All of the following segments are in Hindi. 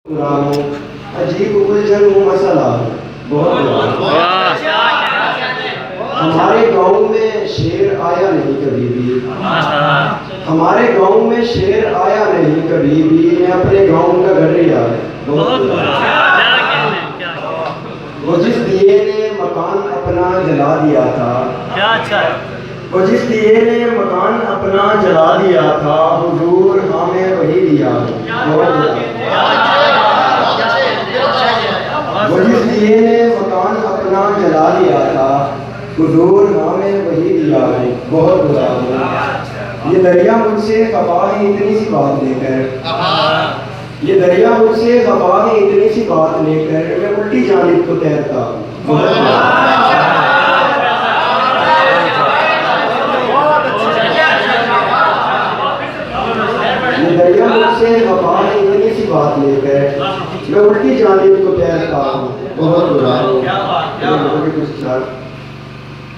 अजीब उलझन मसला बहुत। हमारे गांव में शेर आया नहीं कभी भी, हमारे गांव में शेर आया नहीं कभी भी। मैं अपने गांव का गडरिया बहुत। वो जिस दिए ने मकान अपना जला दिया था, वो जिस दिए ने मकान अपना जला दिया था, हुजूर हमें वही दिया। वो जिस दिए ने मकान अपना जला दिया था, हुजूर हमें वही दिया। बहुत बुरा हुआ। ये दरिया मुझसे खफा है इतनी सी बात लेकर, ये दरिया मुझसे खफा है इतनी सी बात लेकर, मैं उल्टी जानिब को तैरता। ये दरिया मुझसे खफा है इतनी सी बात लेकर, मैं उल्टी जानिब को तैरता हूँ। बहुत बुरा है।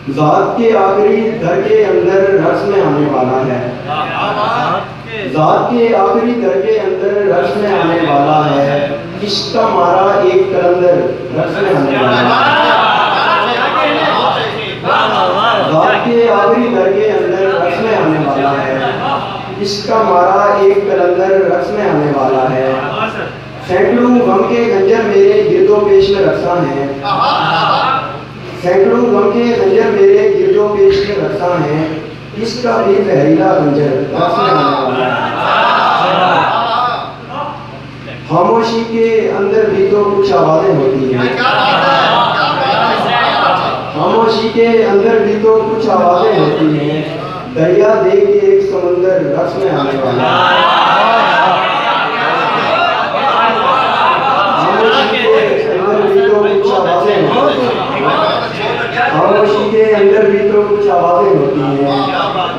ज़ात के आखिरी दर के अंदर रस में आने वाला है, ज़ात के आखिरी दर के अंदर रस में आने वाला है। इश्क का मारा एक कलंदर रस में आने वाला है। ज़ात के आखिरी दर के अंदर रस में आने वाला है। इश्क का मारा एक कलंदर रस में आने वाला है। सैकड़ों गम के खंजर मेरे गिरदो पेश में रखसा है, सैकड़ों गम के खंजर मेरे गिरदो पेश में रखसा है। इसका भी जहरीला खंजर रस में आने वाला है। खामोशी के अंदर भी तो कुछ आवाजें होती हैं, खामोशी के अंदर भी तो कुछ आवाजें होती हैं। दरिया देख के एक समंदर रस में आने वाला है। खामोशी के अंदर भी तो कुछ आवाजें होती हैं।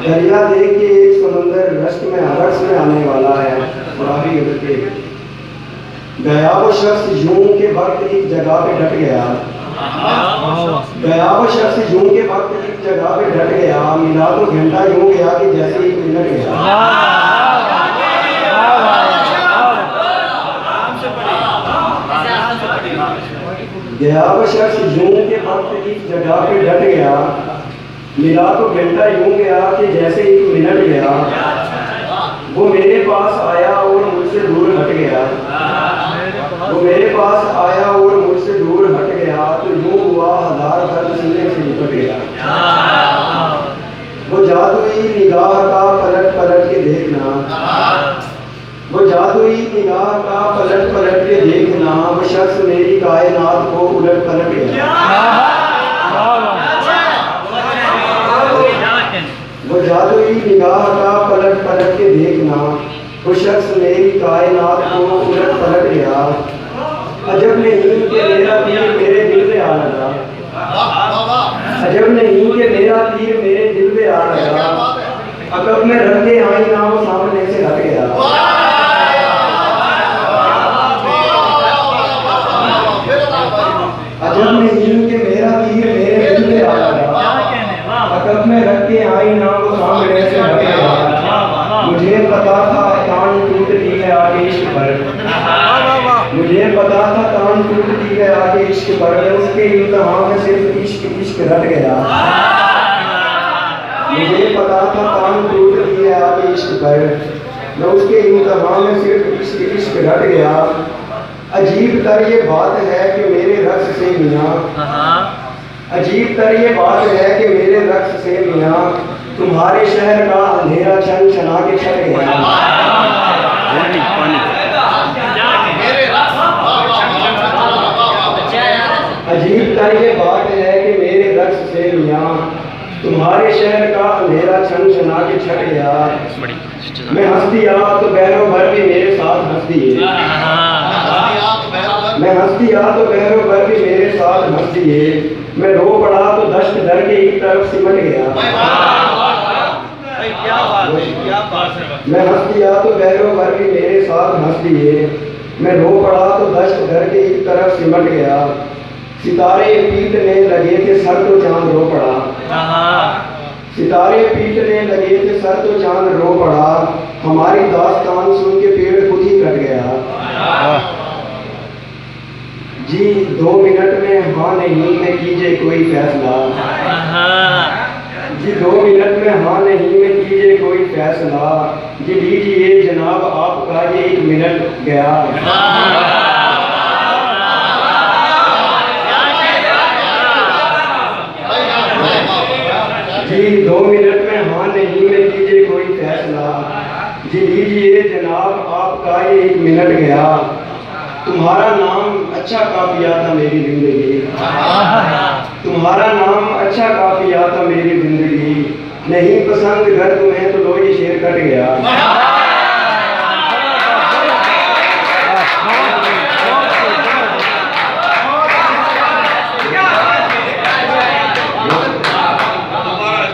दरिया देख के एक समंदर रस में आने वाला है। गया वो शख्स यूं के वक्त एक जगह पे डट गया, गया वो शख्स यूं के वक्त एक जगह पे डट गया। मिला तो घंटा यूं गया कि जैसे एक मिनट गया। गया वो शख्स यूं के वक्त एक जगह पे डट गया। मिला तो घंटा यूं गया कि जैसे एक मिनट गया। वो मेरे पास आया और मुझसे दूर हट गया, वो मेरे पास आया और मुझसे दूर हट गया। तो यूं हुआ हजार दर्द सीने से निपट गया। वो जादुई निगाह का पलट पलट के देखना, वो जादुई निगाह का पलट पलट के देखना। वो शख्स मेरी कायनात को उलट पलट गया। वो जादुई निगाह का पलट पलट के देखना। वो शख्स मेरी कायनात को उलट पलट गया। अजब नहीं कि मेरा तीर मेरे दिल पे आ लगा, अजब नहीं कि मेरा तीर मेरे दिल पे आ लगा। अकब में रख के आई ना वो सामने से हट गया। अजब नहीं कि मेरा तीर मेरे दिल पे आ लगा। अकब में रख के आई ना वो सामने से हट गया। मुझे पता था कान टूटती है आगे इश्क पर, मुझे पता था कान टूटती है आगे इश्क पर। उसके इम्तिहान में सिर्फ इश्क इश्क रट गया। मुझे पता था कान टूटती है आगे इश्क पर, मैं उसके इम्तिहान में सिर्फ इश्क इश्क रट गया। अजीब तर ये बात है कि मेरे रक्स से मियाँ, अजीब तर ये बात है कि मेरे रक्स से मियाँ तुम्हारे शहर का अंधेरा छन छना के छट गया। अजीब तर ये बात है कि मेरे रक्स से मियाँ तुम्हारे शहर का अंधेरा छन छना के छट गया। मैं हंस दिया तो बहरों भर भी मेरे साथ हंस दिए, मैं हंस दिया तो बहरों भर भी मेरे साथ हंस दिए। मैं रो पड़ा तो दश्त डर के एक तरफ सिमट गया। मैं हंस दिया तो बहरों भर भी मेरे साथ हंस दिए। मैं रो पड़ा तो दश्त डर के एक तरफ सिमट गया। सितारे पीटने लगे थे सर तो चांद रो पड़ा, सितारे पीटने लगे थे सर तो चांद रो पड़ा। हमारी दास्तान सुन के पेड़ खुद ही कट गया। जी 2 मिनट में हाँ नहीं में कीजिए कोई फैसला। जी 2 मिनट में हाँ नहीं में कीजिए कोई फैसला। जी लीजिए जनाब आपका ये 1 मिनट गया। जी 2 मिनट में हाँ नहीं में कीजिए कोई फैसला। जी लीजिए जनाब आपका ये 1 मिनट गया। तुम्हारा नाम अच्छा काफिया था मेरी जिंदगी। तुम्हारा नाम अच्छा काफिया था मेरी जिंदगी। नहीं पसंद घर तुम्हें तो लो ये शेर कट गया।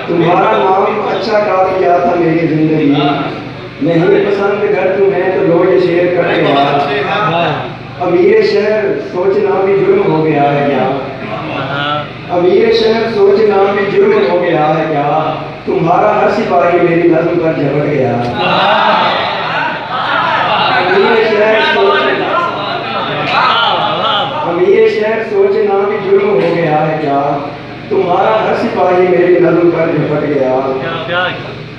तुम्हारा नाम अच्छा काफिया था मेरी जिंदगी। नहीं पसंद घर तुम्हें तो लो ये शेर कट गया। अमीर शहर सोचना भी जुर्म हो गया है क्या? अमीर शहर सोचना भी जुर्म हो गया है क्या? तुम्हारा हर सिपाही मेरी नज़्म पर झपट गया। अमीर शहर सोचना भी जुर्म हो गया है क्या? तुम्हारा हर सिपाही मेरी नज़्म पर झपट गया।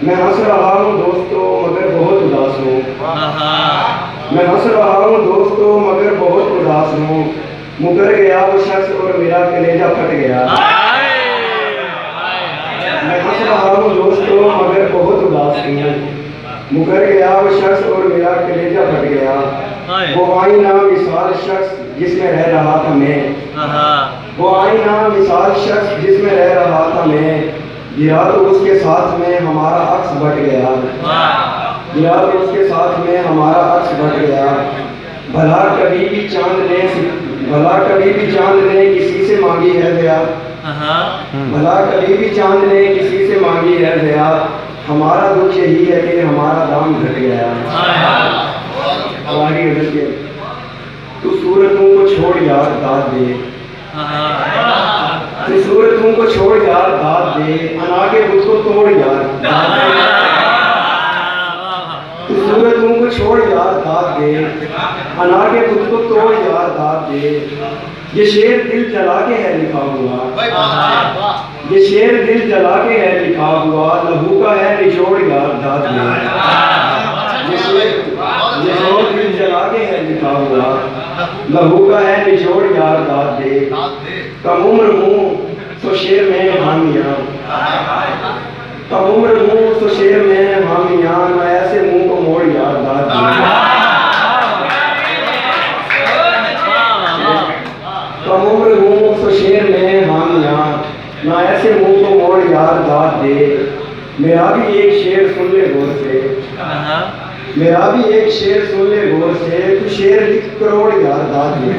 मैं हंस रहा हूँ दोस्तों मगर बहुत उदास हूँ। मैं हंस रहा हूँ दोस्तों मगर बहुत उदास हूँ। मुकर गया वो शख्स और मेरा कलेजा फट गया। मैं हंस रहा हूँ दोस्तों मगर बहुत उदास हूँ। मुकर गया वो शख्स और मेरा कलेजा फट गया। वो आईना मिसाल शख्स जिसमें रह रहा था मैं। वो आईना मिसाल शख्स जिसमें रह रहा था मैं। गिरा तो उसके साथ में हमारा अक्स बट गया। गिरा तो उसके साथ में हमारा अक्स बट गया। भला कभी भी चांद ने किसी से मांगी है दया। भला कभी भी चांद ने किसी से मांगी है दया। हमारा दुख यही है कि हमारा दाम घट गया। हमारी गलत है। तू सूरतों को छोड़ यार दाद दे। तू सूरतों को छोड़ यार दाद दे। अना के बुत को तोड़ यार दाद दे। तू सूरतों को छोड़ यार दाद दे। अना के बुत को तोड़ यार दाद दे। ये शेर दिल जला के है लिखा हुआ। ये शेर दिल जला के है लिखा हुआ। लहू का है निचोड़ यार दाद दे। ये शेर दिल जला के है लिखा हुआ। लहू का है निचोड़ यार दाद दे। कम उम्र हूँ तो शेर में हामियाँ। कम उम्र हूँ तो शेर में हामियाँ। मैं ऐसे मुंह को मोड़ यार दाद दे। कम उम्र हूँ तो शेर में हामियाँ। मैं ऐसे मुंह को मोड़ यार दाद दे। मेरा भी एक शेर सुन ले गौर से। मेरा भी एक शेर सुन ले गौर से। तू शेर लिख करोड़ यार दाद दे।